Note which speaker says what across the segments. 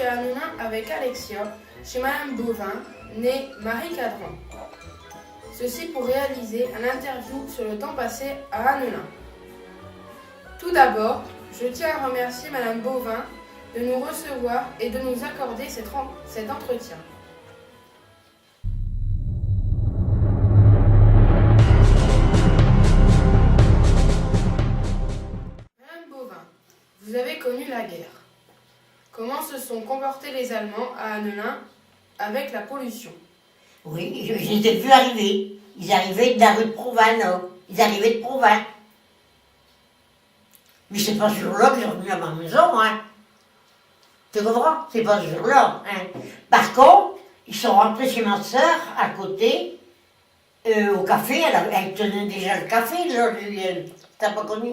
Speaker 1: chez Hanouna avec Alexia, chez Madame Bovin, née Marie Cadran. Ceci pour réaliser un interview sur le temps passé à Hanouna. Tout d'abord, je tiens à remercier Madame Bovin de nous recevoir et de nous accorder cet entretien. Madame Bovin, vous avez connu la guerre. Comment se sont comportés les Allemands à Hanouna avec la pollution?
Speaker 2: Oui, je les ai vus arriver. Ils arrivaient de la rue de Provins, là. Ils arrivaient de Provins. Mais c'est pas ce jour-là qu'ils sont venus à ma maison, hein. Tu comprends? C'est pas ce jour-là, hein. Par contre, ils sont rentrés chez ma soeur, à côté, au café. Elle tenait déjà le café, là, t'as pas connu.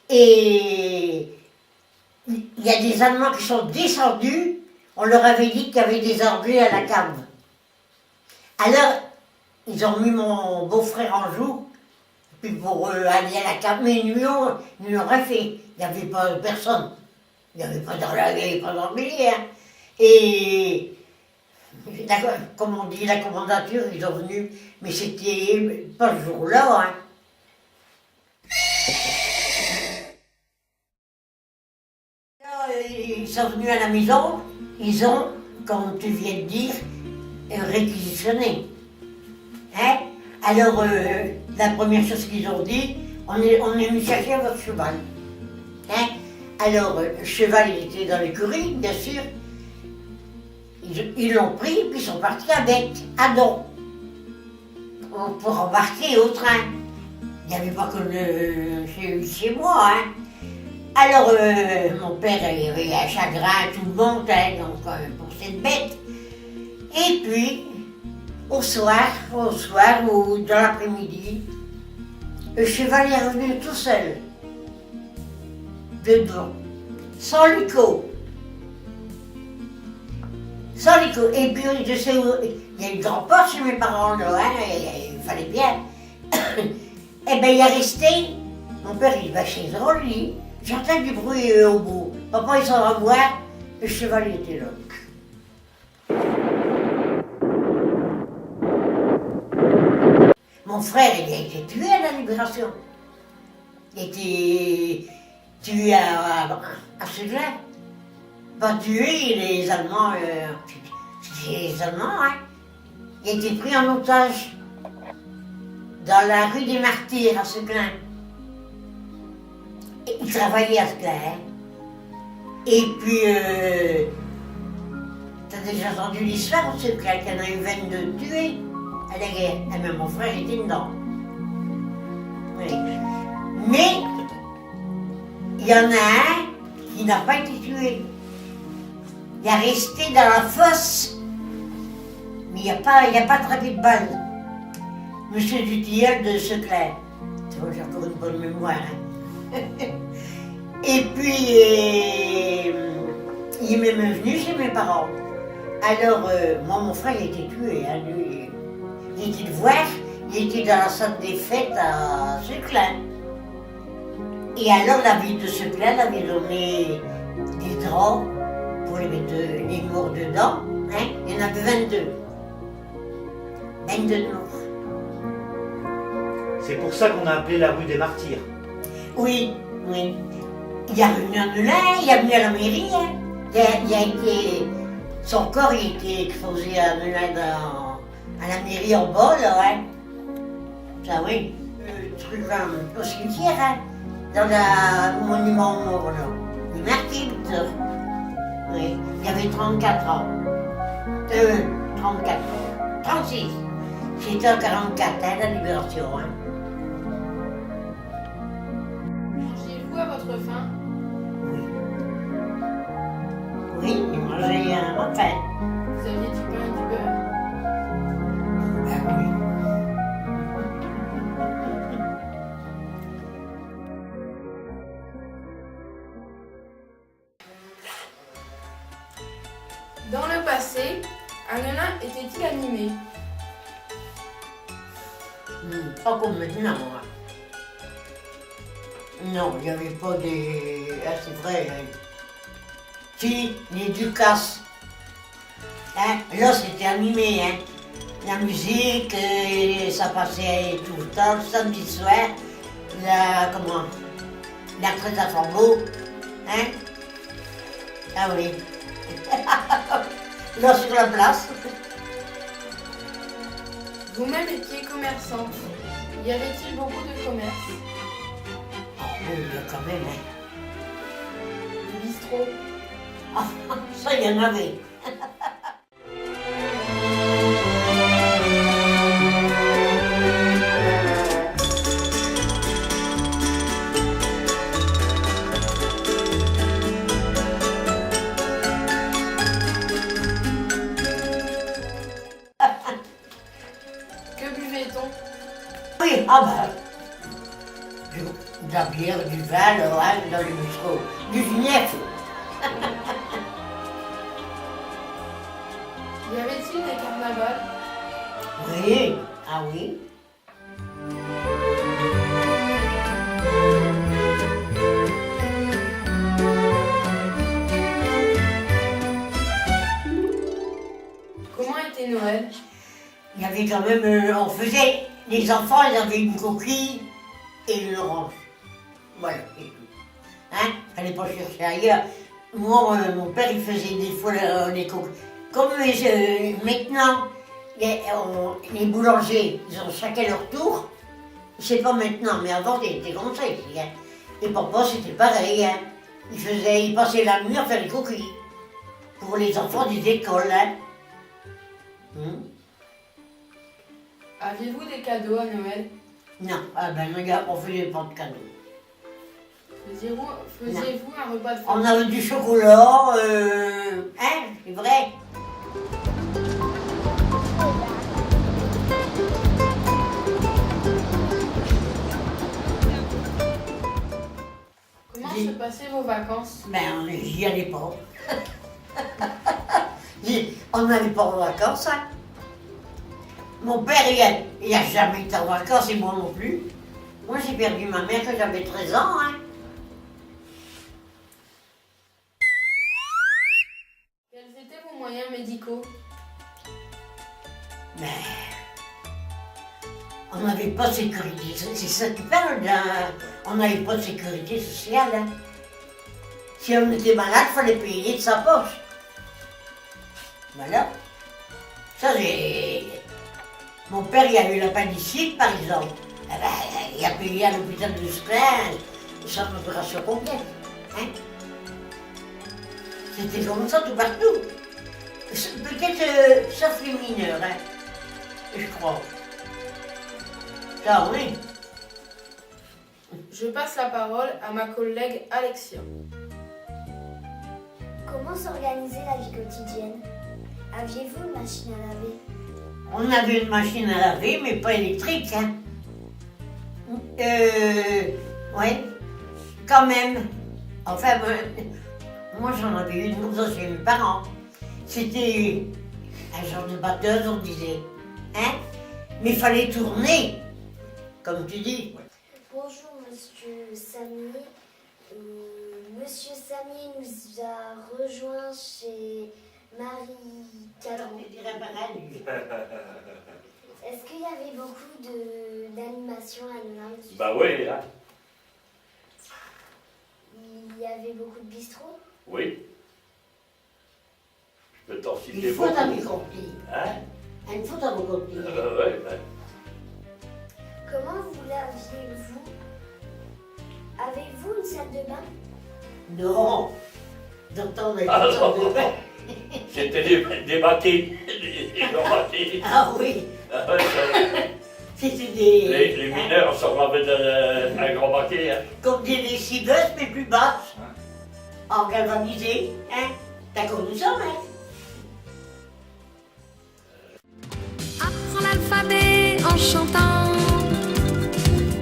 Speaker 2: Et il y a des Allemands qui sont descendus. On leur avait dit qu'il y avait des ordures à la cave. Alors, ils ont mis mon beau-frère en joue, puis pour aller à la cave, mais ils l'auraient fait. Il n'y avait pas personne. Il n'y avait pas d'embellie, hein. Et, comme on dit, la commandature, ils sont venus, mais c'était pas ce jour-là, hein. Ils sont venus à la maison, ils ont, comme tu viens de dire, réquisitionné. Hein? Alors, la première chose qu'ils ont dit, on est venu chercher votre cheval. Hein? Alors, le cheval, il était dans l'écurie, bien sûr. Ils l'ont pris, puis ils sont partis avec, à Don, pour embarquer au train. Il n'y avait pas que chez moi, hein. Alors, mon père avait un chagrin, tout le monde, hein, donc, pour cette bête. Et puis, au soir ou dans l'après-midi, le cheval est revenu tout seul, dedans, sans Lico. Sans Lico. Et puis, je sais où, il y a une grande porte chez mes parents, là, hein, il fallait bien. Eh bien, il est resté, mon père, il va chez eux, lui. J'entends du bruit au bout. Papa, il s'en va voir, le cheval il était là. Mon frère, il a été tué à la Libération. Il a été tué à Seglin. Pas tué, les Allemands, c'était les Allemands, hein. Il a été pris en otage dans la rue des Martyrs à Seglin. Il travaillait à Seglin, hein. Et puis, t'as déjà entendu l'histoire de Seglin, qu'il y en a eu 22 tués à la guerre. Et même mon frère était dedans. Oui. Mais, il y en a un qui n'a pas été tué. Il est resté dans la fosse, mais il n'a pas attrapé de balle. Monsieur Dutilleul de Seclin. Tu vois, j'ai encore une bonne mémoire, hein. Et puis, il est même venu chez mes parents. Alors, moi, mon frère, il était tué, hein, lui. Il était de voir, il était dans la salle des fêtes à Seclin. Et alors, la ville de Seclin avait donné des draps pour les mettre les morts dedans. Hein. Il y en avait 22. 22 morts.
Speaker 3: C'est pour ça qu'on a appelé la rue des Martyrs.
Speaker 2: Oui, oui. Il est revenu à Melun, il est venu à la mairie. Hein. Il a été, son corps il était exposé à Melun à la mairie en bas, là, hein. Ça oui. Truc au cimetière, hein. Dans le monument mort, là. Les martyrs. Oui. Il avait 34 ans. 34 ans. 36. C'était en 44, hein, la libération, hein.
Speaker 1: Mangez-vous à votre faim?
Speaker 2: Oui. Oui, il mangeait un repas.
Speaker 1: Vous aviez du pain et du beurre?
Speaker 2: Ben oui.
Speaker 1: Dans le passé, Hanouna était-il animé?
Speaker 2: Pas comme maintenant. Hein. Non, il n'y avait pas des... Ah, c'est vrai. Si, les Ducasse. Hein? Là, c'était animé, hein. La musique, ça passait tout le temps, le samedi soir. La retraite à Flambeau. Hein? Ah oui. Là, sur la place.
Speaker 1: Vous-même étiez commerçante. Y avait-il beaucoup de commerces?
Speaker 2: Oh, quand même, hein.
Speaker 1: De bistrots?
Speaker 2: Ah, ça, il y en avait.
Speaker 1: Que buvait-on?
Speaker 2: Oui, ah ben, de la bière, du vin, dans les bistrots, du vinaitre.
Speaker 1: Y avait-il des carnavals?
Speaker 2: Oui, ah oui.
Speaker 1: Comment était Noël?
Speaker 2: Il y avait quand même, on faisait, les enfants, ils avaient une coquille et une orange. Voilà, c'est tout. Hein? Fallait pas chercher ailleurs. Moi, mon père, il faisait des fois les coquilles. Comme maintenant, les boulangers, ils ont chacun leur tour. C'est pas maintenant, mais avant, c'était comme ça ici. Hein. Et papa, c'était pareil. Hein. Il passait la nuit à faire les coquilles. Pour les enfants des écoles. Hein.
Speaker 1: Aviez-vous des cadeaux à Noël?
Speaker 2: Non, ah ben regarde, on faisait pas de cadeaux.
Speaker 1: Faisiez-vous un repas de
Speaker 2: On
Speaker 1: famille?
Speaker 2: avait du chocolat, hein, c'est vrai.
Speaker 1: Comment se passaient vos vacances?
Speaker 2: Ben, j'y allais pas. On n'allait pas en vacances, hein. Mon père, il a jamais été en vacances et moi non plus. Moi, j'ai perdu ma mère quand j'avais 13 ans, hein.
Speaker 1: Quels étaient vos moyens médicaux?
Speaker 2: Mais on n'avait pas de sécurité, c'est ça qui parle, on n'avait pas de sécurité sociale. Hein. Si on était malade, il fallait payer de sa poche. Voilà. Ça, mon père, il a eu l'appendicite, par exemple. Eh ben, il a payé à l'hôpital de Spins son opération complète. Hein. C'était comme ça tout partout. Peut-être sauf les mineurs, hein, je crois. Ça, oui.
Speaker 1: Je passe la parole à ma collègue Alexia.
Speaker 4: Comment s'organisait la vie quotidienne? Aviez-vous une machine à laver?
Speaker 2: On avait une machine à laver, mais pas électrique, hein. Ouais, quand même. Enfin, moi j'en avais une comme ça chez mes parents. C'était un genre de batteuse, on disait. Hein? Mais il fallait tourner, comme tu dis.
Speaker 4: Bonjour Monsieur Samier. Monsieur Samier nous a rejoints chez Marie Cadran. Est-ce qu'il y avait beaucoup d'animations à Noël?
Speaker 5: Bah oui, hein.
Speaker 4: Il y avait beaucoup de bistrots?
Speaker 5: Oui. Je peux t'en citer
Speaker 2: Il faut
Speaker 5: beaucoup.
Speaker 2: t'avoir compris.
Speaker 5: Hein?
Speaker 2: Il faut t'avoir compris.
Speaker 5: Ouais, ben.
Speaker 4: Comment vous l'aviez-vous? Avez-vous une salle de bain?
Speaker 2: Non. J'entends les
Speaker 5: Ah,
Speaker 2: gens
Speaker 5: non.
Speaker 2: de bain.
Speaker 5: C'était des baquets. Des grands baquets.
Speaker 2: Ah oui,
Speaker 5: Ah ouais, ça-
Speaker 2: c'était des...
Speaker 5: les mineurs s'en ravaient un grand baquet. Hein.
Speaker 2: Comme des lessiveuses, mais plus basses. En galvanisé, hein. T'as connu ça, mec?
Speaker 6: Apprends l'alphabet en chantant.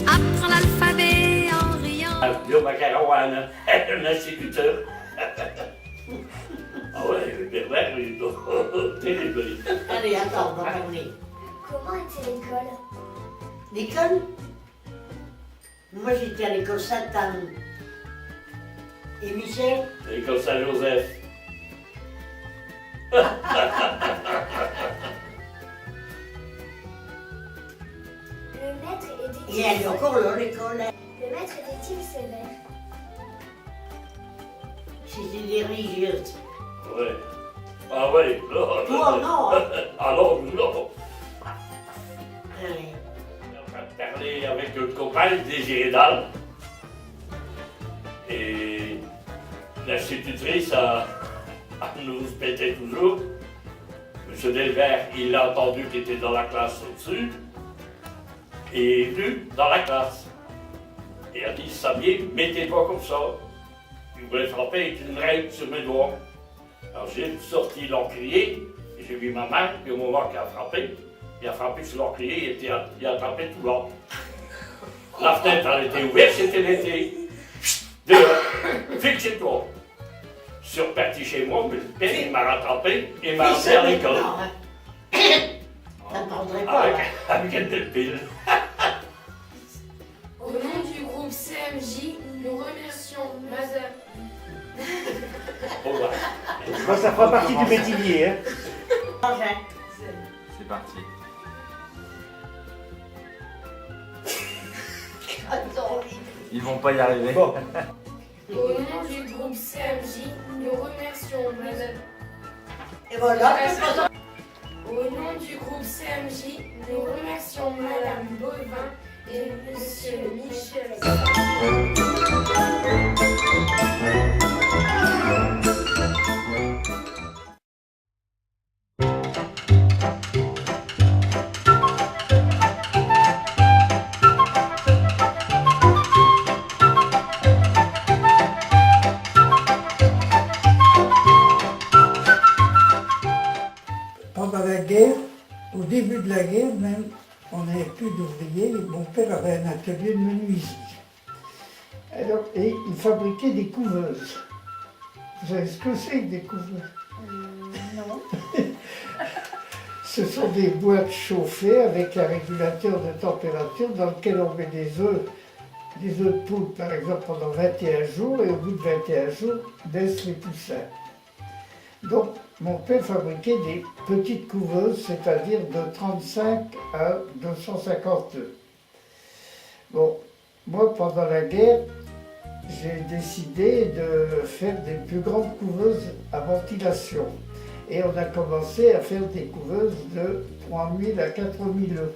Speaker 6: Apprends l'alphabet en riant.
Speaker 5: Le macaron à un instituteur. Ah ouais, le pervers, il est terrible.
Speaker 2: Allez, attends, on va parler.
Speaker 4: Comment était l'école?
Speaker 2: L'école? Moi, j'étais à l'école Sainte-Anne. Et Michel?
Speaker 5: L'école Saint-Joseph.
Speaker 4: Le maître
Speaker 2: Et elle est
Speaker 4: était-il
Speaker 2: encore là, l'école.
Speaker 4: le maître était-il sévère?
Speaker 2: C'était des religieuses.
Speaker 5: Ouais. Ah ouais, là.
Speaker 2: Toi, non, hein.
Speaker 5: Alors, non.
Speaker 2: Ouais.
Speaker 5: On va parler avec un copain, Désiré Dalle. Et l'institutrice nous pétait toujours. M. Delvert, il l'a entendu qu'il était dans la classe au-dessus. Et est venu dans la classe. Et a dit, Xavier, mettez-toi comme ça. Il voulait frapper avec une règle sur mes doigts. Alors j'ai sorti l'encrier, et j'ai vu ma main, puis au moment qu'il a frappé sur l'encrier, il a attrapé tout l'ordre. La fenêtre, elle était ouverte, c'était l'été. Dehors, fixe-toi. Je suis reparti chez moi, mais le père, il m'a rattrapé et m'a emmené à l'école.
Speaker 2: Non, hein. Ça ne prendrait pas.
Speaker 5: Avec une belle pile.
Speaker 1: Au nom du groupe CMJ, nous remercions Madame.
Speaker 5: Bon, bah.
Speaker 3: Bon, ça fera partie du métivier. Hein.
Speaker 7: C'est parti. Ils vont pas y arriver.
Speaker 3: Bon.
Speaker 1: Au nom du groupe CMJ, nous remercions Madame.
Speaker 2: Et voilà.
Speaker 1: Au nom du groupe CMJ, nous remercions Madame Bovin et Monsieur Michel.
Speaker 8: Pendant la guerre, au début de la guerre même, on n'avait plus d'ouvriers. Mon père avait un atelier de menuiserie. Alors, et il fabriquait des couveuses. Vous savez ce que c'est que des couveuses?
Speaker 4: Non.
Speaker 8: Ce sont des boîtes chauffées avec un régulateur de température dans lequel on met des œufs de poule, par exemple, pendant 21 jours, et au bout de 21 jours, baissent les poussins. Donc, mon père fabriquait des petites couveuses, c'est-à-dire de 35 à 250 œufs. Bon, moi, pendant la guerre, j'ai décidé de faire des plus grandes couveuses à ventilation. Et on a commencé à faire des couveuses de 3000 à 4000 œufs.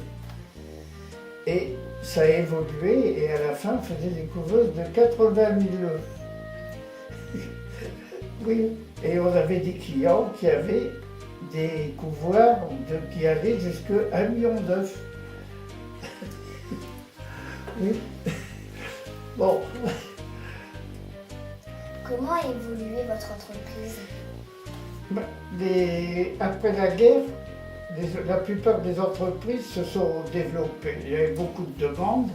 Speaker 8: Et ça a évolué, et à la fin, on faisait des couveuses de 80 000 œufs. Oui, et on avait des clients qui avaient des couvoirs qui allaient jusqu'à 1 million d'œufs. Oui. Bon.
Speaker 4: Comment a évolué votre entreprise?
Speaker 8: Après la guerre, la plupart des entreprises se sont développées. Il y avait beaucoup de demandes,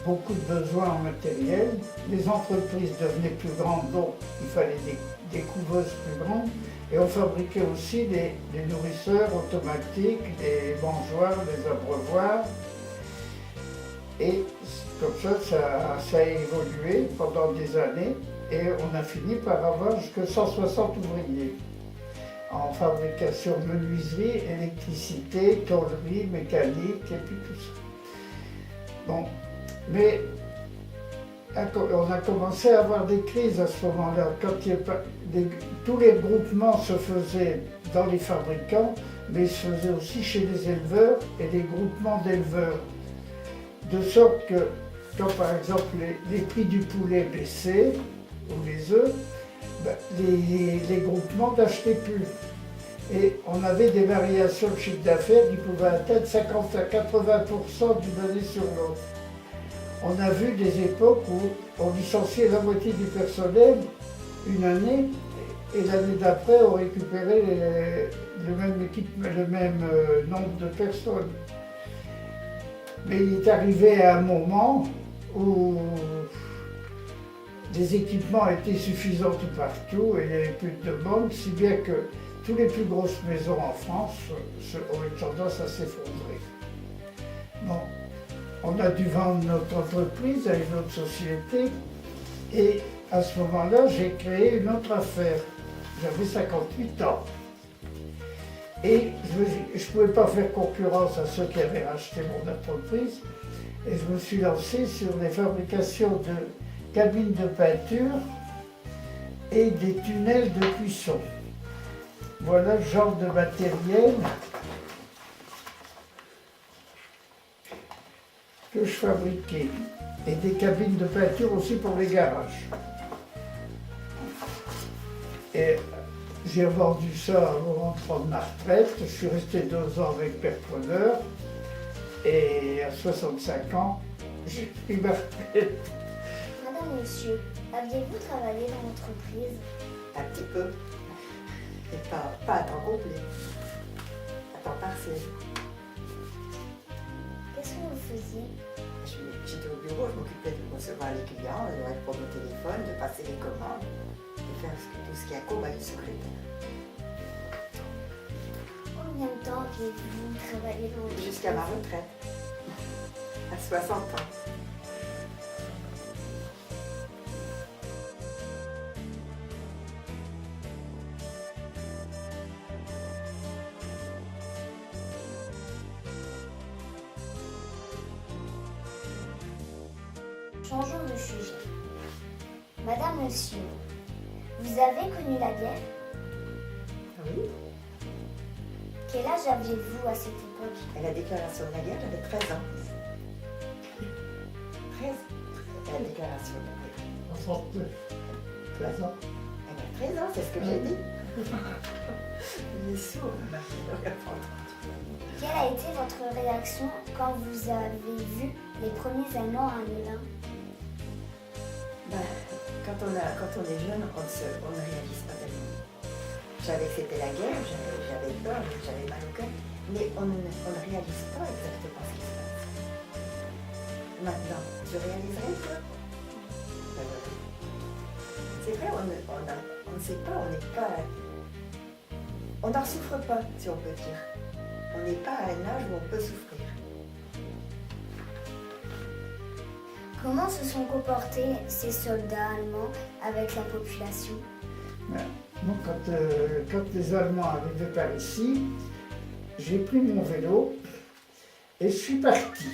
Speaker 8: beaucoup de besoins en matériel. Les entreprises devenaient plus grandes, donc il fallait des couveuses plus grandes. Et on fabriquait aussi des nourrisseurs automatiques, des mangeoires, des abreuvoirs. Et comme ça a évolué pendant des années. Et on a fini par avoir jusqu'à 160 ouvriers en fabrication, menuiserie, électricité, tôlerie, mécanique et puis tout ça. Bon, mais on a commencé à avoir des crises à ce moment-là. Tous les groupements se faisaient dans les fabricants, mais ils se faisaient aussi chez les éleveurs et les groupements d'éleveurs. De sorte que, quand par exemple les prix du poulet baissaient, ou les œufs, les groupements n'achetaient plus. Et on avait des variations de chiffre d'affaires qui pouvaient atteindre 50 à 80% d'une année sur l'autre. On a vu des époques où on licenciait la moitié du personnel une année, et l'année d'après on récupérait le même nombre de personnes. Mais il est arrivé à un moment où les équipements étaient suffisants tout partout et il n'y avait plus de demande, si bien que toutes les plus grosses maisons en France ont eu tendance à s'effondrer. Bon, on a dû vendre notre entreprise à une autre société et à ce moment-là, j'ai créé une autre affaire. J'avais 58 ans. Et je ne pouvais pas faire concurrence à ceux qui avaient racheté mon entreprise. Et je me suis lancé sur les fabrications de cabines de peinture et des tunnels de cuisson. Voilà le genre de matériel que je fabriquais. Et des cabines de peinture aussi pour les garages. Et j'ai vendu ça avant de prendre ma retraite. Je suis resté 2 ans avec Père Preneur. Et à 65 ans, j'ai pris ma retraite.
Speaker 4: Madame, monsieur, aviez-vous travaillé dans l'entreprise?
Speaker 9: Un petit peu. Et pas à temps complet. À temps partiel.
Speaker 4: Qu'est-ce que vous faisiez?
Speaker 9: J'étais au bureau, je m'occupais de recevoir les clients, de répondre au téléphone, de passer les commandes, de faire tout ce qui accompagne le secrétaire.
Speaker 4: Combien de temps aviez-vous travaillé dans l'entreprise?
Speaker 9: Jusqu'à ma retraite, à 60 ans.
Speaker 4: Changeons de sujet. Madame, monsieur, vous avez connu la guerre?
Speaker 9: Oui,
Speaker 4: Quel âge aviez-vous à cette époque?
Speaker 9: à la déclaration de la guerre, j'avais 13 ans. 13 à la déclaration de la guerre.
Speaker 8: 69, 13 ans.
Speaker 9: Elle a 13 ans, c'est ce que j'ai dit. Il est sourd, maintenant, il n'a pas entendu.
Speaker 4: Quelle a été votre réaction quand vous avez vu les premiers Allemands à Melun?
Speaker 9: Quand on est jeune, on ne réalise pas tellement. Je savais que c'était la guerre, j'avais peur, j'avais mal au cœur, mais on ne réalise pas exactement ce qui se passe. Maintenant, tu réaliserais toi? Ben voilà. C'est vrai, on ne sait pas, on n'est pas... On n'en souffre pas, si on peut dire. On n'est pas à un âge où on peut souffrir.
Speaker 4: Comment se sont comportés ces soldats allemands avec la population?
Speaker 8: Donc, quand les Allemands arrivaient par ici, j'ai pris mon vélo et je suis parti.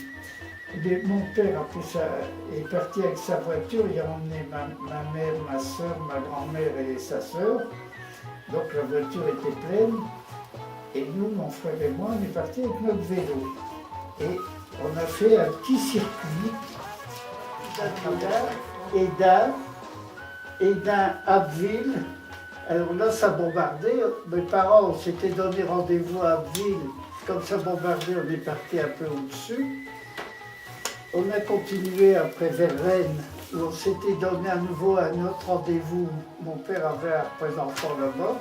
Speaker 8: Mon père est parti avec sa voiture, il a emmené ma mère, ma soeur, ma grand-mère et sa soeur. Donc la voiture était pleine et nous, mon frère et moi, on est partis avec notre vélo. Et on a fait un petit circuit et d'un Abbeville. Alors là, ça bombardait. Mes parents s'étaient donné rendez-vous à Abbeville. Comme ça bombardait, on est parti un peu au-dessus. On a continué après vers Rennes, où on s'était donné à nouveau un autre rendez-vous. Mon père avait un représentant là-bas.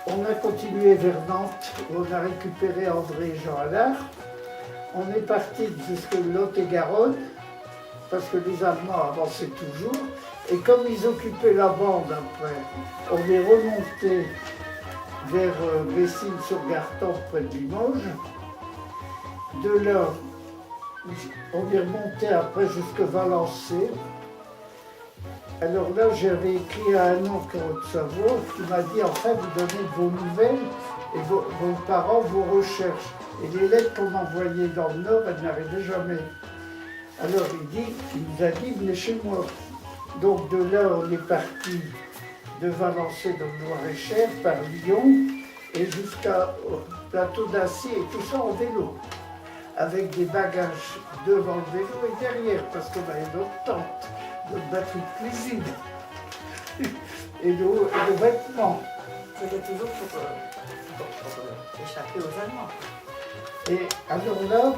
Speaker 8: On a continué vers Nantes, où on a récupéré André et Jean Allard. On est parti jusqu'à Lot-et-Garonne, parce que les Allemands avançaient toujours. Et comme ils occupaient la bande après, on est remonté vers Bessines-sur-Gartempe, près de Limoges. De là, on est remonté après jusqu'à Valençay. Alors là, j'avais écrit à un oncle de Savoie qui m'a dit, enfin, vous donnez de vos nouvelles et vos parents vous recherchent. Et les lettres qu'on envoyait dans le Nord, elles n'arrivaient jamais. Alors il nous a dit, venez chez moi. Donc de là, on est parti de Valençay dans le Loir-et-Cher par Lyon et jusqu'au plateau d'Assy et tout ça en vélo. Avec des bagages devant le vélo et derrière, parce qu'on avait notre tente, notre batterie de cuisine et nos vêtements.
Speaker 9: C'était toujours pour échapper aux Allemands.
Speaker 8: Et alors là,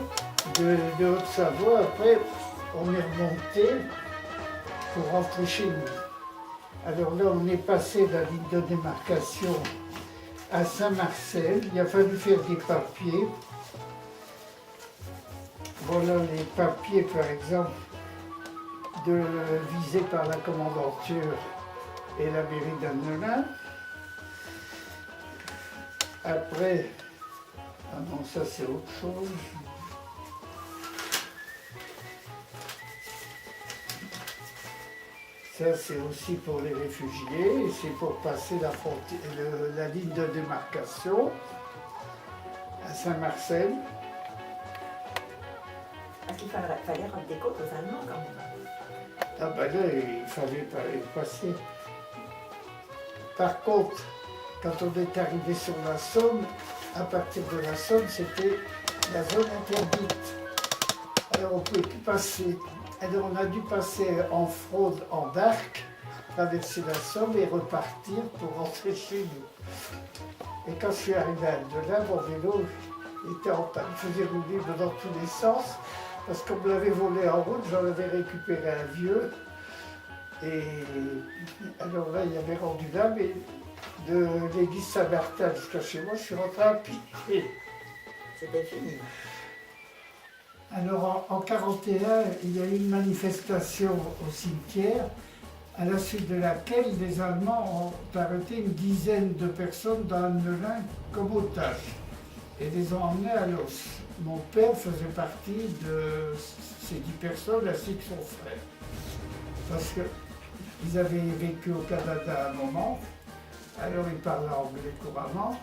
Speaker 8: de Haute-Savoie, après, on est remonté pour rentrer chez nous. Alors là, on est passé de la ligne de démarcation à Saint-Marcel. Il a fallu faire des papiers. Voilà les papiers, par exemple, visés par la commandanture et la mairie d'Annelin. Après, ah non, ça c'est autre chose. Ça, c'est aussi pour les réfugiés, c'est pour passer la ligne de démarcation à Saint-Marcel.
Speaker 9: Parce qu'il fallait rendre des comptes aux Allemands quand même.
Speaker 8: Ah ben là, il fallait passer. Par contre, quand on est arrivé sur la Somme, à partir de la Somme, c'était la zone interdite. Alors on ne pouvait plus passer. Alors on a dû passer en fraude en barque, traverser la Somme et repartir pour rentrer chez nous. Et quand je suis arrivé à Andelin, mon vélo était en panne. Je faisais rouler dans tous les sens parce qu'on me l'avait volé en route, j'en avais récupéré un vieux. Et alors là, il y avait rendu là, mais de l'église Saint-Martin jusqu'à chez moi, je suis rentré à pied.
Speaker 9: C'était fini.
Speaker 8: Alors en 1941, il y a eu une manifestation au cimetière, à la suite de laquelle les Allemands ont arrêté une dizaine de personnes dans Annelin comme otages et les ont emmenés à Los. Mon père faisait partie de ces 10 personnes ainsi que son frère. Parce qu'ils avaient vécu au Canada à un moment, alors ils parlaient anglais couramment.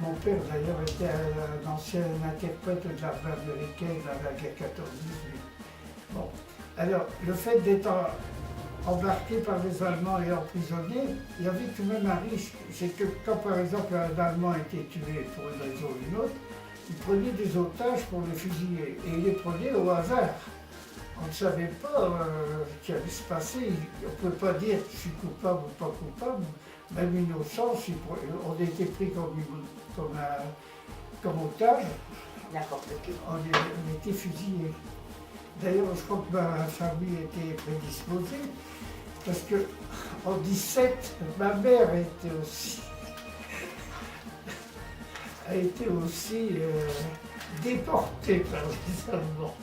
Speaker 8: Mon père d'ailleurs était un ancien interprète de l'armée américaine dans la guerre 14-18. Bon, alors le fait d'être embarqué par les Allemands et emprisonné, il y avait tout de même un risque. C'est que quand par exemple un Allemand était tué pour une raison ou une autre, il prenait des otages pour les fusiller et il les prenait au hasard. On ne savait pas ce qui allait se passer. On ne pouvait pas dire je suis coupable ou pas coupable. Même innocent, on était pris comme otage.
Speaker 9: N'importe qui.
Speaker 8: On était fusillés. D'ailleurs, je crois que ma famille était prédisposée. Parce qu'en 1917, ma mère a été aussi déportée par les Allemands.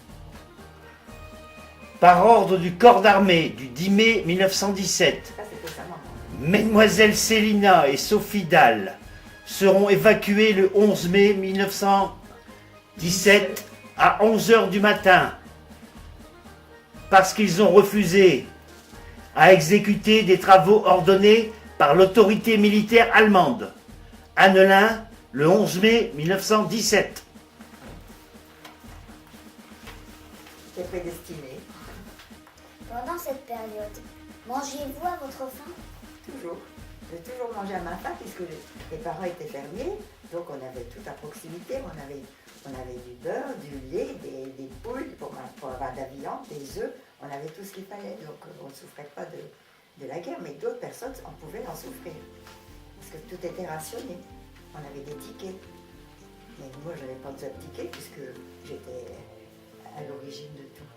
Speaker 3: Par ordre du corps d'armée du 10 mai 1917,
Speaker 9: Ça, c'était sa maman.
Speaker 3: Mesdemoiselles Célina et Sophie Dalle seront évacuées le 11 mai 1917 à 11h du matin parce qu'ils ont refusé à exécuter des travaux ordonnés par l'autorité militaire allemande. Annelin, le 11 mai 1917.
Speaker 9: C'était prédestiné.
Speaker 4: Pendant cette période, mangez-vous à votre faim?
Speaker 9: Toujours. J'ai toujours mangé à ma faim puisque les parents étaient fermiers, donc on avait tout à proximité. On avait du beurre, du lait, des poules pour avoir de la viande, des œufs. On avait tout ce qu'il fallait, donc on ne souffrait pas de la guerre, mais d'autres personnes en pouvaient en souffrir. Parce que tout était rationné. On avait des tickets. Mais moi, je n'avais pas besoin de tickets puisque j'étais à l'origine de tout.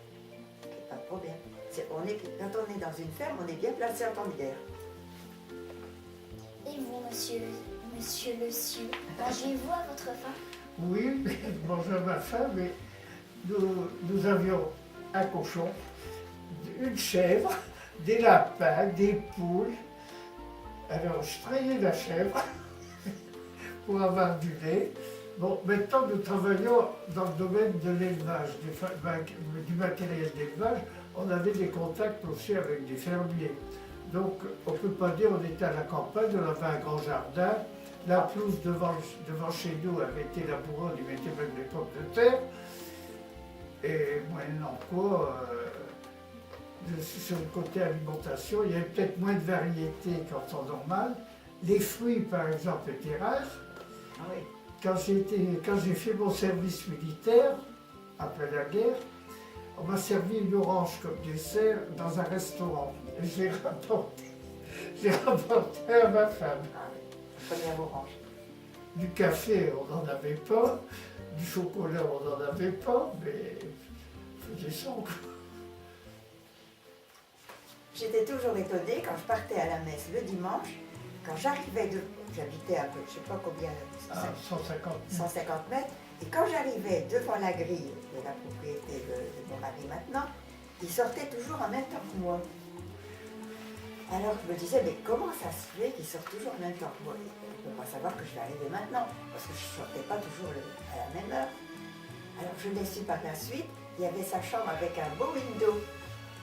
Speaker 9: Donc, pas de problème. Quand on est dans une ferme, on est bien placé en temps de guerre.
Speaker 4: Et vous, monsieur le Sieur, mangez-vous à votre faim?
Speaker 8: Oui, je mangeais à ma faim, mais nous avions un cochon, une chèvre, des lapins, des poules. Alors je trayais la chèvre pour avoir du lait. Bon, maintenant nous travaillons dans le domaine de l'élevage, du matériel d'élevage. On avait des contacts aussi avec des fermiers. Donc on ne peut pas dire qu'on était à la campagne, on avait un grand jardin. La pelouse devant chez nous avait été labourée, on y mettait même des pommes de terre. Et moyennant quoi, sur le côté alimentation, il y avait peut-être moins de variété qu'en temps normal. Les fruits, par exemple, étaient rares.
Speaker 9: Ah oui.
Speaker 8: Quand j'ai fait mon service militaire, après la guerre, on m'a servi une orange comme dessert dans un restaurant. Et j'ai rapporté à ma femme.
Speaker 9: Première orange.
Speaker 8: Du café, on n'en avait pas. Du chocolat, on n'en avait pas, mais faisait ça.
Speaker 9: J'étais toujours étonnée quand je partais à la messe le dimanche, quand j'arrivais j'habitais un peu, je ne sais pas combien,
Speaker 8: 150
Speaker 9: mètres, et quand j'arrivais devant la grille de la propriété de mon mari maintenant, il sortait toujours en même temps que moi. Alors je me disais, mais comment ça se fait qu'il sort toujours en même temps que moi? Je ne peux pas savoir que je vais arriver maintenant, parce que je ne sortais pas toujours à la même heure. Alors je l'ai su par la suite, il y avait sa chambre avec un beau window.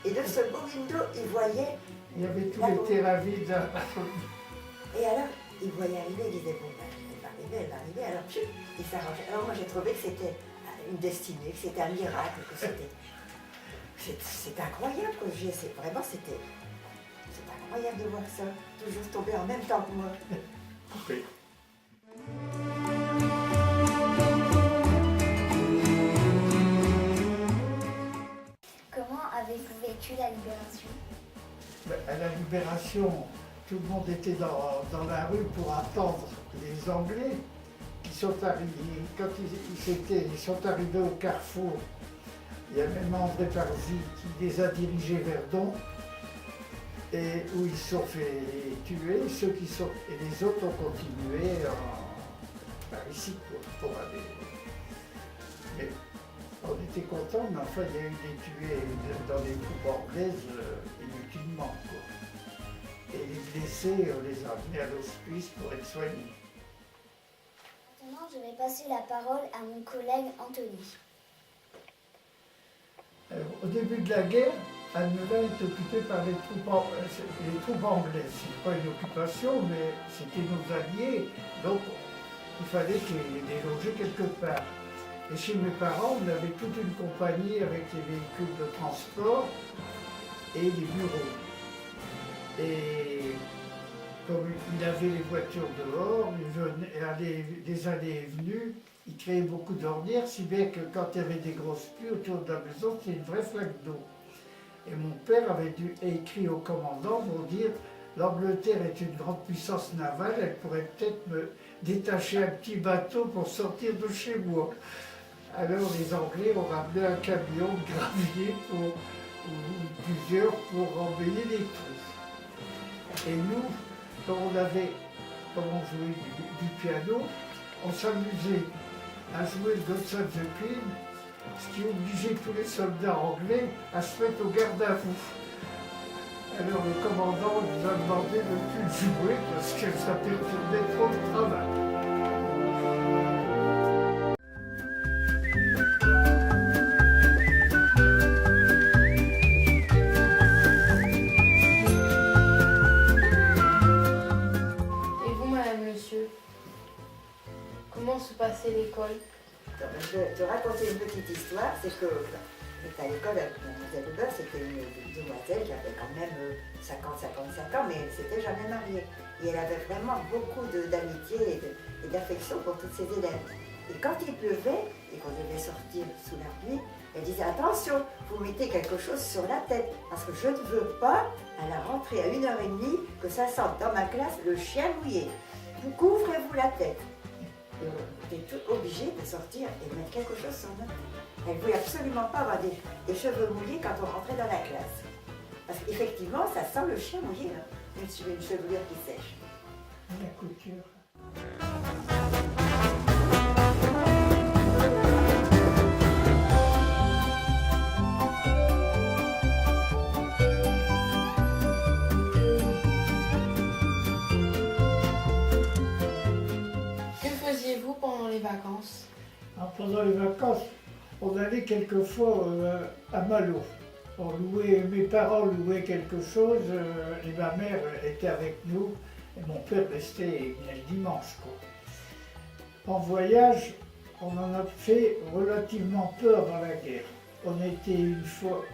Speaker 9: Et de ce beau window, il voyait.
Speaker 8: Il y avait tous les terrains vides.
Speaker 9: Et alors, il voyait arriver, il disait, bon, ben, elle va arriver, alors tchou, il s'arrangeait. Alors moi j'ai trouvé que c'était une destinée, que c'était un miracle, que c'est incroyable, que vraiment c'est incroyable de voir ça, toujours tomber en même temps que moi.
Speaker 8: Oui.
Speaker 4: Comment avez-vous vécu la libération?
Speaker 8: À la libération, tout le monde était dans la rue pour attendre les Anglais qui sont arrivés. Quand ils sont arrivés au carrefour, il y a même André Parzi qui les a dirigés vers Don, et où ils se sont fait tuer. Et les autres ont continué par ici pour aller. Mais on était contents, mais enfin il y a eu des tués dans les troupes anglaises inutilement, quoi. Et les blessés, on les a amenés à l'hospice pour être soignés.
Speaker 4: Maintenant, je vais passer la parole à mon collègue Anthony.
Speaker 8: Alors, au début de la guerre, Annelin est occupé par les troupes anglaises. C'est pas une occupation, mais c'était nos alliés, donc il fallait qu'ils les logeaient quelque part. Et chez mes parents, on avait toute une compagnie avec les véhicules de transport et les bureaux. Et comme il avait les voitures dehors, les allées et venues, il créait beaucoup d'ornières, si bien que quand il y avait des grosses pluies autour de la maison, c'était une vraie flaque d'eau. Et mon père avait écrit au commandant pour dire « L'Angleterre est une grande puissance navale, elle pourrait peut-être me détacher un petit bateau pour sortir de chez moi. » Alors les Anglais ont ramené un camion de gravier ou plusieurs pour emballer les trous. Et nous, comme on jouait du piano, on s'amusait à jouer le God Save the Queen, ce qui obligeait tous les soldats anglais à se mettre au garde à vous. Alors le commandant nous a demandé de ne plus jouer parce que ça perturbait trop le travail.
Speaker 1: Comment se passait l'école?
Speaker 9: Je vais te raconter une petite histoire, c'est que à l'école, Mademoiselle Hubert, c'était une demoiselle qui avait quand même 50-55 ans, mais elle ne s'était jamais mariée. Et elle avait vraiment beaucoup d'amitié et d'affection pour toutes ses élèves. Et quand il pleuvait, et qu'on devait sortir sous la pluie, elle disait « Attention, vous mettez quelque chose sur la tête, parce que je ne veux pas, à la rentrée à 1h30, que ça sente dans ma classe le chien mouillé. Vous couvrez-vous la tête. » On était tout obligé de sortir et de mettre quelque chose sur notre tête. Elle ne voulait absolument pas avoir des cheveux mouillés quand on rentrait dans la classe. Parce qu'effectivement, ça sent le chien mouillé, hein, une chevelure qui sèche.
Speaker 8: La couture.
Speaker 1: Pendant les vacances?
Speaker 8: Alors, pendant les vacances, on allait quelquefois à Malo. Mes parents louaient quelque chose et ma mère était avec nous et mon père restait le dimanche, quoi. En voyage, on en a fait relativement peu avant la guerre. On était une fois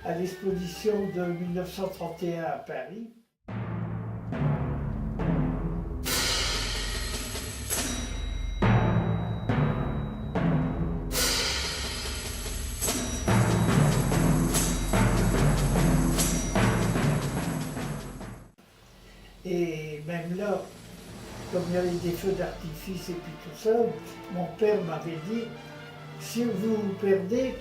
Speaker 8: à l'exposition de 1931 à Paris. Et même là, comme il y avait des feux d'artifice et puis tout ça, mon père m'avait dit, si vous vous perdez,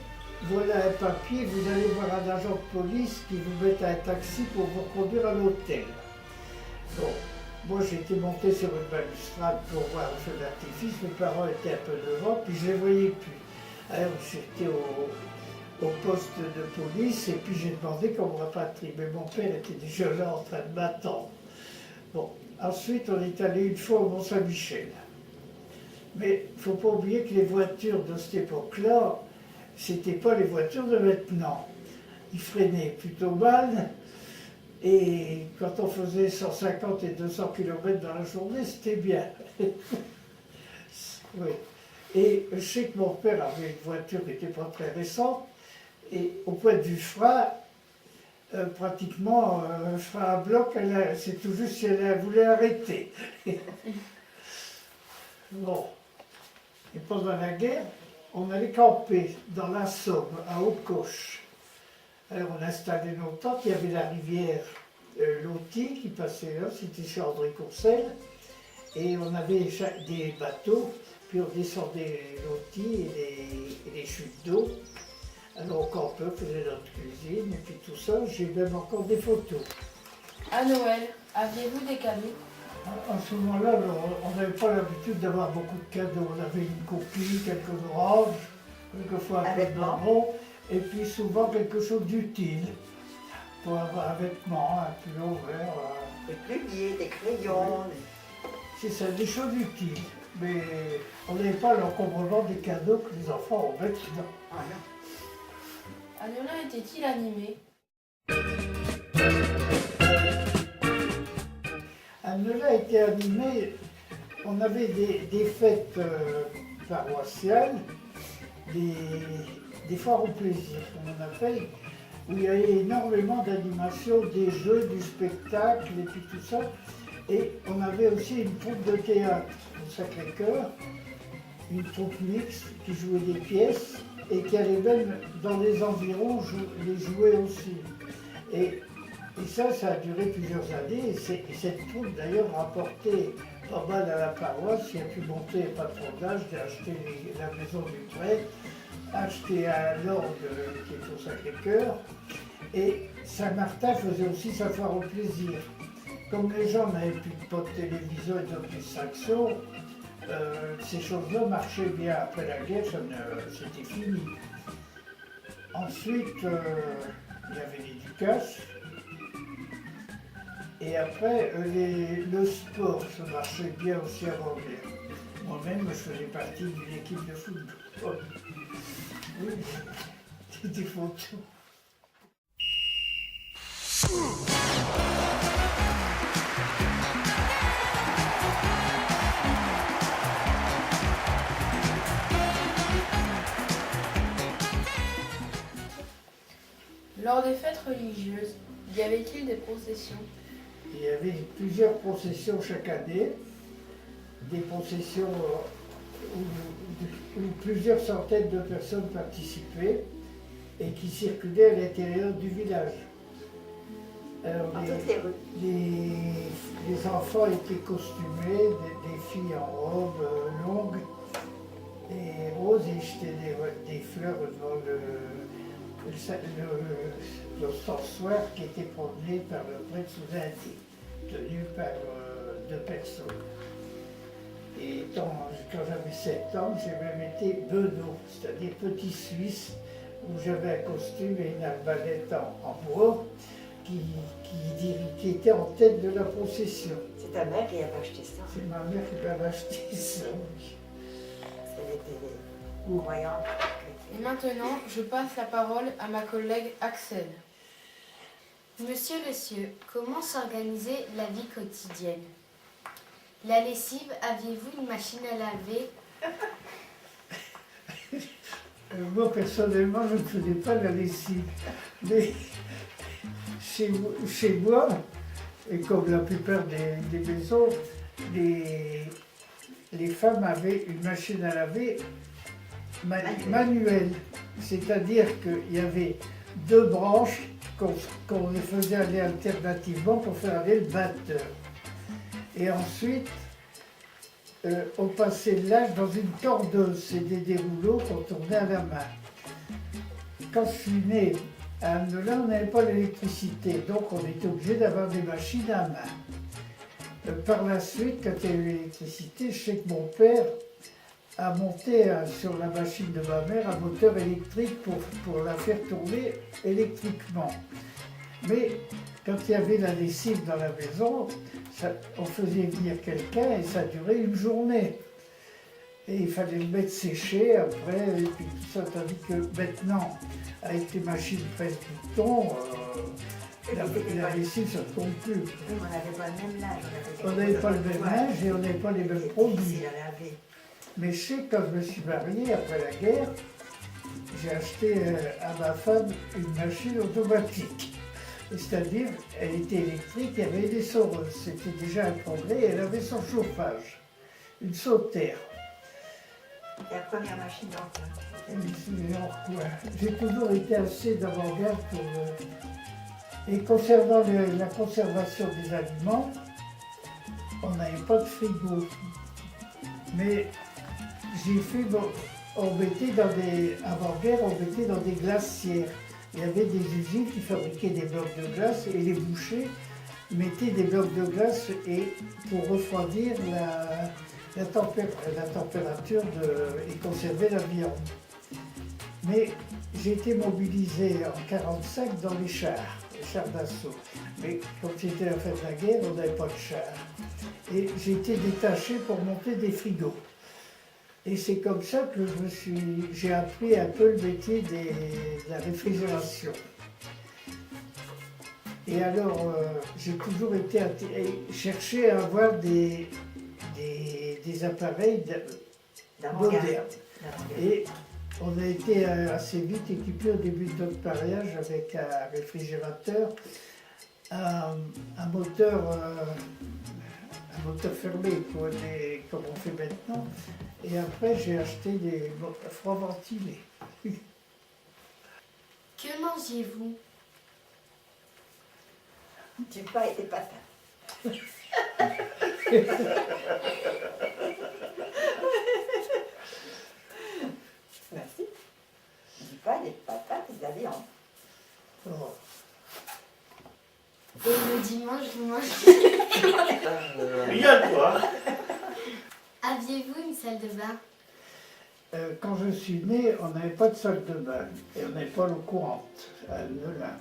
Speaker 8: voilà un papier, vous allez voir un agent de police qui vous met un taxi pour vous conduire à l'hôtel. Bon, moi j'étais monté sur une balustrade pour voir le feu d'artifice, mes parents étaient un peu devant, puis je ne les voyais plus. Alors j'étais au poste de police et puis j'ai demandé qu'on me rapatrie, mais mon père était déjà là en train de m'attendre. Bon, ensuite on est allé une fois au Mont-Saint-Michel. Mais il ne faut pas oublier que les voitures de cette époque-là, c'était pas les voitures de maintenant. il freinait plutôt mal. Et quand on faisait 150 et 200 km dans la journée, c'était bien. Oui. Et je sais que mon père avait une voiture qui n'était pas très récente. Et au point de vue frein, pratiquement, un frein à bloc, c'est tout juste si elle voulait arrêter. Bon. Et pendant la guerre, on allait camper dans la Somme, à Haute-Coche. Alors on installait nos tentes, il y avait la rivière Loty qui passait là, c'était chez André Courcelles. Et on avait des bateaux, puis on descendait Loty et les chutes d'eau. Alors on campait, on faisait notre cuisine, et puis tout ça, j'ai même encore des photos.
Speaker 1: À Noël, aviez-vous des cadeaux?
Speaker 8: À ce moment-là, on n'avait pas l'habitude d'avoir beaucoup de cadeaux. On avait une coquille, quelques oranges, quelquefois un peu de marron, et puis souvent quelque chose d'utile. Pour avoir un vêtement, un pull vert.
Speaker 9: Des plumiers, des crayons.
Speaker 8: C'est ça, des choses utiles. Mais on n'avait pas l'encombrement des cadeaux que les enfants ont maintenant.
Speaker 9: Ah non.
Speaker 1: Annoulin était-il animé?
Speaker 8: Annoulin était animé, on avait des fêtes paroissiales, des foires au plaisir, on en appelle, où il y avait énormément d'animations, des jeux, du spectacle et puis tout ça. Et on avait aussi une troupe de théâtre au Sacré-Cœur, une troupe mixte qui jouait des pièces et qui allait même dans les environs les jouer aussi. Et ça a duré plusieurs années. Et cette troupe d'ailleurs rapportait pas mal à la paroisse. Il a pu monter pas trop d'âge, j'ai acheté la maison du prêtre, acheté un orgue qui est au Sacré-Cœur. Et Saint-Martin faisait aussi sa foire au plaisir. Comme les gens n'avaient plus de potes de télévision et de distractions, ces choses-là marchaient bien. Après la guerre, c'était fini. Ensuite, il y avait l'éducation. Et après, le sport, ça marchait bien aussi avant la guerre. Moi-même, je faisais partie d'une équipe de football. Oui, c'était photos.
Speaker 1: Lors des fêtes religieuses, y avait-il des processions?
Speaker 8: Il y avait plusieurs processions chaque année, des processions où plusieurs centaines de personnes participaient et qui circulaient à l'intérieur du village. Alors, les enfants étaient costumés, des filles en robe longue et rose, et jetaient des fleurs devant l'ostensoir qui était promené par le prêtre sous un dé, tenu par 2 personnes. Et quand j'avais 7 ans, j'ai même été bedeau, c'est-à-dire petit Suisse, où j'avais un costume et une arbalète en bois qui était en tête de la procession.
Speaker 9: C'est ta mère qui avait acheté ça?
Speaker 8: C'est ma mère qui m'avait acheté ça, oui.
Speaker 9: Elle était croyante.
Speaker 1: Et maintenant, je passe la parole à ma collègue Axel.
Speaker 4: Monsieur le Sieur, comment s'organisait la vie quotidienne? La lessive, aviez-vous une machine à laver?
Speaker 8: Moi, personnellement, je ne faisais pas la lessive. Mais chez moi, et comme la plupart des maisons, les femmes avaient une machine à laver manuelle. C'est-à-dire qu'il y avait 2 branches qu'on les faisait aller alternativement pour faire aller le batteur. Et ensuite, on passait le linge dans une tordeuse, c'était des rouleaux qu'on tournait à la main. Quand je suis né à Annoulin, on n'avait pas l'électricité, donc on était obligé d'avoir des machines à main. Par la suite, quand il y a eu l'électricité, je sais que mon père a monté sur la machine de ma mère un moteur électrique pour la faire tourner électriquement. Mais quand il y avait la lessive dans la maison, on faisait venir quelqu'un et ça durait une journée. Et il fallait le mettre sécher après, et puis tout ça, tandis que maintenant, avec les machines presse-bouton, la lessive, ça ne compte plus.
Speaker 9: Oui, on n'avait pas le même âge.
Speaker 8: On n'avait pas le même âge et on n'avait pas les mêmes produits.
Speaker 9: Difficile à laver.
Speaker 8: Mais je sais, quand je me suis marié après la guerre, j'ai acheté à ma femme une machine automatique. C'est-à-dire, elle était électrique, il y avait des soreuses. C'était déjà un progrès, elle avait son chauffage, une sautère.
Speaker 9: La première machine d'emploi.
Speaker 8: J'ai toujours été assez d'avant-garde pour... Et concernant la conservation des aliments, on n'avait pas de frigo. Mais j'ai fait, on mettait dans des... Avant-guerre, on mettait dans des glacières. Il y avait des usines qui fabriquaient des blocs de glace et les bouchers mettaient des blocs de glace et pour refroidir la température et conserver la viande. Mais j'ai été mobilisé en 1945 dans les chars d'assaut. Mais quand c'était la fin de la guerre, on n'avait pas de chars. Et j'ai été détaché pour monter des frigos. Et c'est comme ça que j'ai appris un peu le métier de la réfrigération. Et alors, j'ai toujours été chercher à avoir des appareils modernes. Et on a été assez vite équipés au début de notre mariage avec un réfrigérateur, un moteur fermé, comme on fait maintenant. Et après, j'ai acheté des froids ventilés.
Speaker 4: Que mangez-vous?
Speaker 9: Du pain et des patates. Merci. Du pain, des patates et de la viande.
Speaker 8: Oh.
Speaker 4: Et le dimanche, vous mangez?
Speaker 3: Rigole, toi.
Speaker 4: Aviez-vous une salle de bain?
Speaker 8: Quand je suis né, on n'avait pas de salle de bain et on n'avait pas l'eau courante à Melun.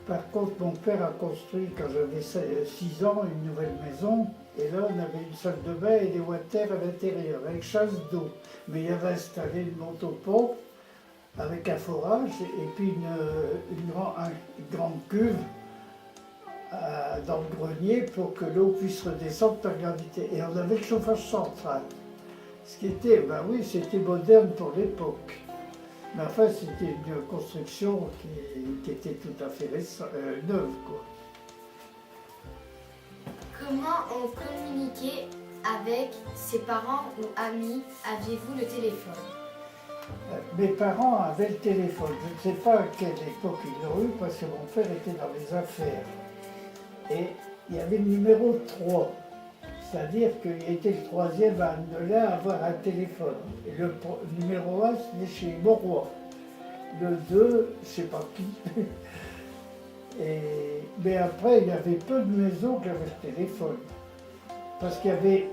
Speaker 8: Par contre, mon père a construit, quand j'avais 6 ans, une nouvelle maison. Et là, on avait une salle de bain et des water à l'intérieur, avec chasse d'eau. Mais il avait installé une montopompe avec un forage et puis une grande cuve dans le grenier pour que l'eau puisse redescendre par gravité. Et on avait le chauffage central. Ce qui était, ben oui, c'était moderne pour l'époque. Mais enfin, c'était une construction qui était tout à fait neuve, quoi.
Speaker 4: Comment on communiquait avec ses parents ou amis? Aviez-vous le téléphone?
Speaker 8: Mes parents avaient le téléphone. Je ne sais pas à quelle époque ils l'ont eu, parce que mon père était dans les affaires. Et il y avait le numéro 3. C'est-à-dire qu'il était le 3e à Melun à avoir un téléphone. Et le numéro 1, c'était chez Mauroy. Le 2, je ne sais pas qui. Mais après, il y avait peu de maisons qui avaient le téléphone. Parce qu'il y avait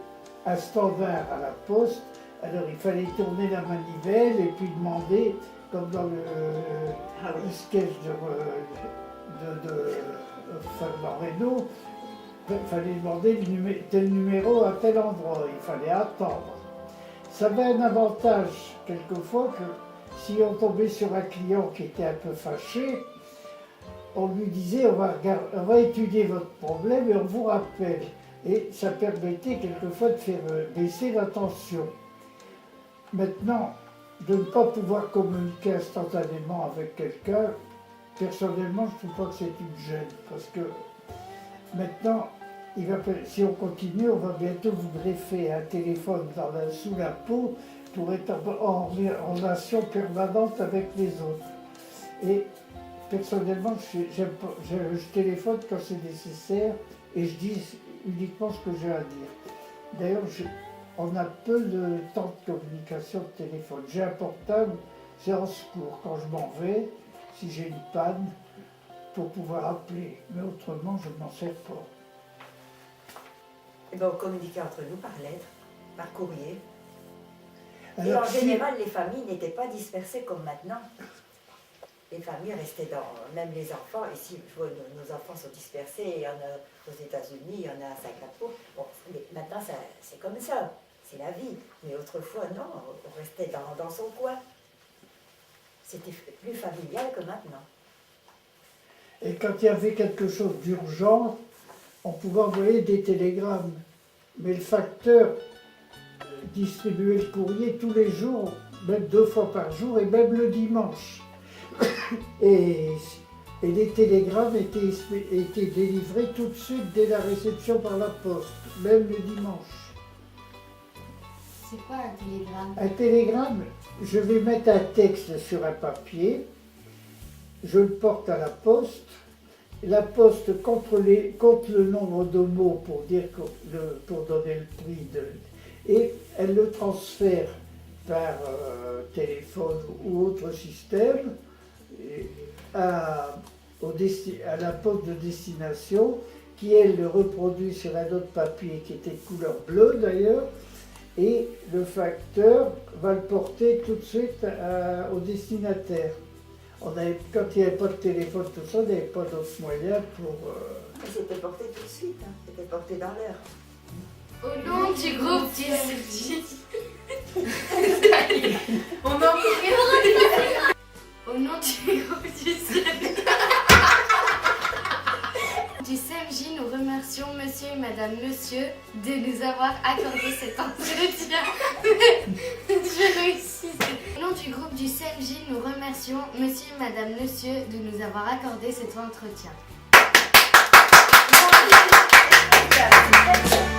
Speaker 8: un standard à la poste. Alors il fallait tourner la manivelle et puis demander, comme dans le sketch de Fernand Reynaud, il fallait demander tel numéro à tel endroit, il fallait attendre. Ça avait un avantage, quelquefois, que si on tombait sur un client qui était un peu fâché, on lui disait on va étudier votre problème et on vous rappelle. Et ça permettait quelquefois de faire baisser la tension. Maintenant, de ne pas pouvoir communiquer instantanément avec quelqu'un, personnellement, je ne trouve pas que c'est une gêne, parce que maintenant, si on continue, on va bientôt vous greffer un téléphone sous la peau pour être en relation permanente avec les autres. Et personnellement, je téléphone quand c'est nécessaire et je dis uniquement ce que j'ai à dire. D'ailleurs, on a peu de temps de communication de téléphone. J'ai un portable, c'est en secours quand je m'en vais, si j'ai une panne, pour pouvoir appeler. Mais autrement, je ne m'en sers pas.
Speaker 9: Et bien, on communiquait entre nous par lettre, par courrier.
Speaker 8: Alors,
Speaker 9: et en général, les familles n'étaient pas dispersées comme maintenant. Les familles restaient même les enfants, ici, je vois, nos enfants sont dispersés, il y en a aux États-Unis, il y en a à Singapour. Bon, maintenant, c'est comme ça. c'est la vie. Mais autrefois, non, on restait dans son coin. C'était plus familial que maintenant.
Speaker 8: Et quand il y avait quelque chose d'urgent, on pouvait envoyer des télégrammes. Mais le facteur distribuait le courrier tous les jours, même 2 fois par jour, et même le dimanche. Et les télégrammes étaient délivrés tout de suite dès la réception par la poste, même le dimanche.
Speaker 4: C'est quoi un télégramme?
Speaker 8: Un télégramme, je vais mettre un texte sur un papier, je le porte à la poste. La poste compte le nombre de mots pour donner le prix et elle le transfère par téléphone ou autre système à la poste de destination qui elle le reproduit sur un autre papier qui était de couleur bleue d'ailleurs et le facteur va le porter tout de suite au destinataire. Quand il n'y avait pas de téléphone, tout ça, il n'y avait pas d'autres moyens pour...
Speaker 9: C'était porté tout de suite, hein. C'était porté dans l'heure.
Speaker 4: Au nom du groupe du
Speaker 1: On en pourrait.
Speaker 4: Au nom du groupe du CMJ, nous remercions monsieur et madame monsieur de nous avoir accordé cet entretien. Je réussis. Au nom du groupe du CMJ, nous remercions monsieur et madame monsieur de nous avoir accordé cet entretien.
Speaker 9: Merci.